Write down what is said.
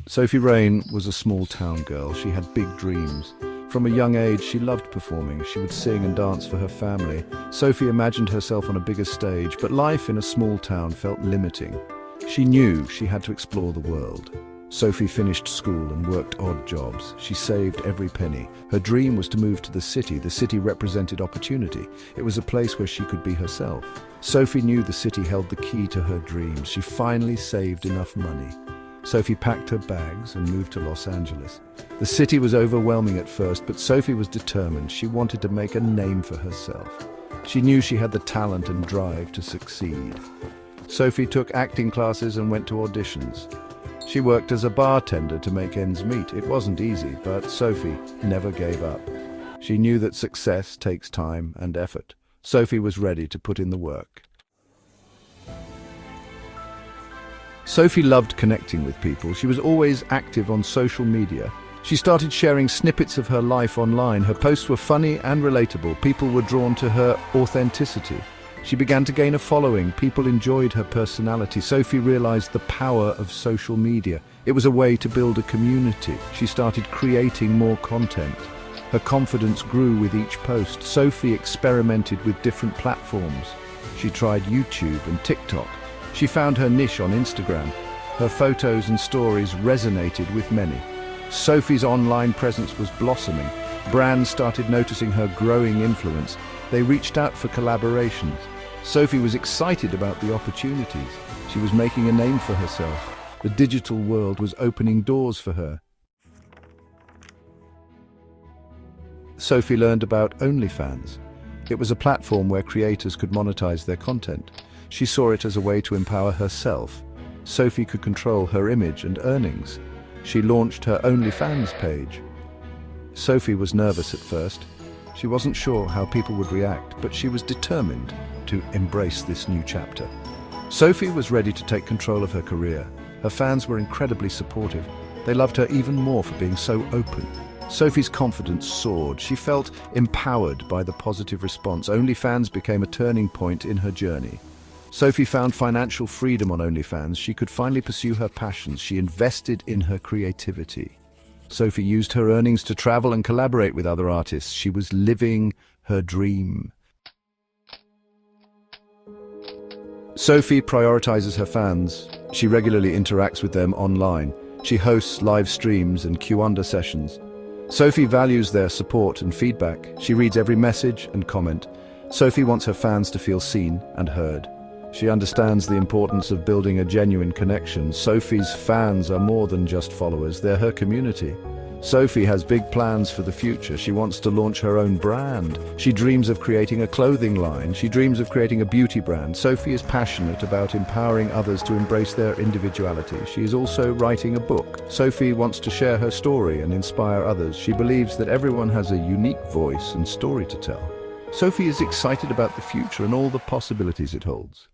Sophie Rain was a small-town girl. She had big dreams. From a young age, she loved performing. She would sing and dance for her family. Sophie imagined herself on a bigger stage, but life in a small town felt limiting. She knew she had to explore the world. Sophie finished school and worked odd jobs. She saved every penny. Her dream was to move to the city. The city represented opportunity. It was a place where she could be herself. Sophie knew the city held the key to her dreams. She finally saved enough money. Sophie packed her bags and moved to Los Angeles. The city was overwhelming at first, but Sophie was determined. She wanted to make a name for herself. She knew she had the talent and drive to succeed. Sophie took acting classes and went to auditions. She worked as a bartender to make ends meet. It wasn't easy, but Sophie never gave up. She knew that success takes time and effort. Sophie was ready to put in the work. Sophie loved connecting with people. She was always active on social media. She started sharing snippets of her life online. Her posts were funny and relatable. People were drawn to her authenticity. She began to gain a following. People enjoyed her personality. Sophie realized the power of social media. It was a way to build a community. She started creating more content. Her confidence grew with each post. Sophie experimented with different platforms. She tried YouTube and TikTok. She found her niche on Instagram. Her photos and stories resonated with many. Sophie's online presence was blossoming. Brands started noticing her growing influence. They reached out for collaborations. Sophie was excited about the opportunities. She was making a name for herself. The digital world was opening doors for her. Sophie learned about OnlyFans. It was a platform where creators could monetize their content. She saw it as a way to empower herself. Sophie could control her image and earnings. She launched her OnlyFans page. Sophie was nervous at first. She wasn't sure how people would react, but she was determined to embrace this new chapter. Sophie was ready to take control of her career. Her fans were incredibly supportive. They loved her even more for being so open. Sophie's confidence soared. She felt empowered by the positive response. OnlyFans became a turning point in her journey. Sophie found financial freedom on OnlyFans. She could finally pursue her passions. She invested in her creativity. Sophie used her earnings to travel and collaborate with other artists. She was living her dream. Sophie prioritizes her fans. She regularly interacts with them online. She hosts live streams and Q&A sessions. Sophie values their support and feedback. She reads every message and comment. Sophie wants her fans to feel seen and heard. She understands the importance of building a genuine connection. Sophie's fans are more than just followers, they're her community. Sophie has big plans for the future. She wants to launch her own brand. She dreams of creating a clothing line. She dreams of creating a beauty brand. Sophie is passionate about empowering others to embrace their individuality. She is also writing a book. Sophie wants to share her story and inspire others. She believes that everyone has a unique voice and story to tell. Sophie is excited about the future and all the possibilities it holds.